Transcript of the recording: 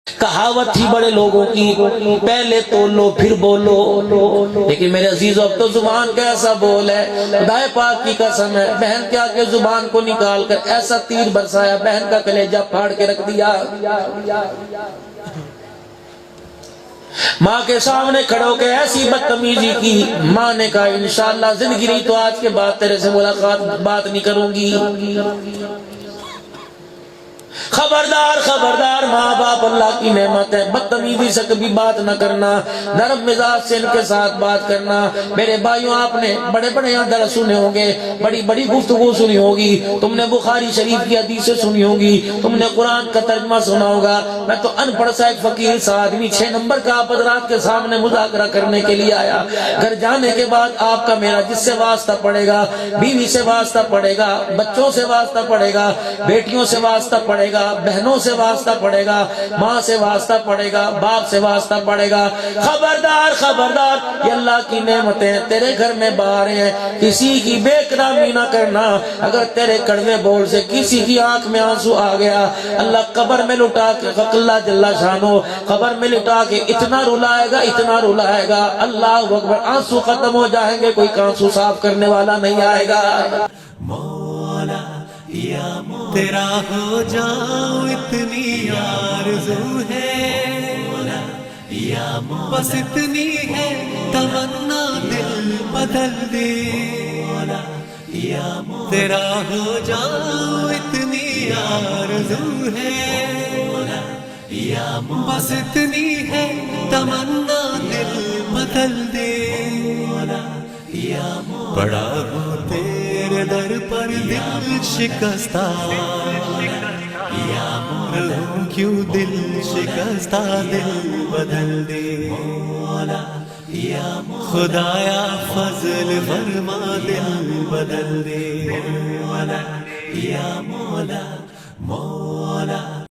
کہاوت تھی بڑے لوگوں کی، پہلے تولو پھر بولو، لیکن میرے عزیزو اب تو زبان کا ایسا بول ہے، خدا پاک کی قسم ہے، بہن کے آگے زبان کو نکال کر ایسا تیر برسایا، بہن کا کلیجہ پھاڑ کے رکھ دیا۔ ماں کے سامنے کھڑے ہو کے ایسی بدتمیزی کی، ماں نے کہا انشاءاللہ زندگی رہی تو آج کے بعد تیرے سے ملاقات بات نہیں کروں گی۔ خبردار خبردار، ماں باپ اللہ کی نعمت ہے، بدتمیزی سے کبھی بات نہ کرنا، نرم مزاج سے ان کے ساتھ بات کرنا۔ میرے بھائیوں، آپ نے بڑے بڑے یہاں درس سنے ہوں گے، بڑی بڑی گفتگو سنی ہوگی، تم نے بخاری شریف کی حدیثیں سنی ہوگی، تم نے قرآن کا ترجمہ سنا ہوگا۔ میں تو ان پڑھ سا ایک فقیر سا آدمی 6 نمبر کا آپ حضرات کے سامنے مذاکرہ کرنے کے لیے آیا۔ گھر جانے کے بعد آپ کا میرا جس سے واسطہ پڑے گا، بیوی سے واسطہ پڑے گا، بچوں سے واسطہ پڑے گا، بیٹیوں سے واسطہ پڑے گا، بہنوں سے واسطہ پڑے گا، ماں سے واسطہ پڑے گا، باپ سے واسطہ پڑے گا۔ خبردار خبردار، یہ اللہ کی نعمتیں تیرے گھر میں باہر ہیں، کسی کی بے احترامی نہ کرنا۔ اگر تیرے کڑوے بول سے کسی کی آنکھ میں آنسو آ گیا، اللہ قبر میں لٹا کے، اللہ جل شانو قبر میں لٹا کے اتنا رلائے گا، اتنا رلائے گا، اللہ اکبر، آنسو ختم ہو جائیں گے، کوئی آنسو صاف کرنے والا نہیں آئے گا۔ مولا یا تیرا ہو جاؤں اتنی آرزو ہے، مولا یا بس اتنی ہے تمنا، دل بدل دے، مولا یا تیرا ہو جاؤں اتنی آرزو ہے، مولا یا بس اتنی ہے تمنا، دل بدل دے، مولا یا پڑا ہو تیرے در پر دل شکستہ، یا رہوں کیوں دل شکستہ، دل بدل دے، مولا یا خدایا فضل فرما، دل بدل دے، مولا یا مولا مولا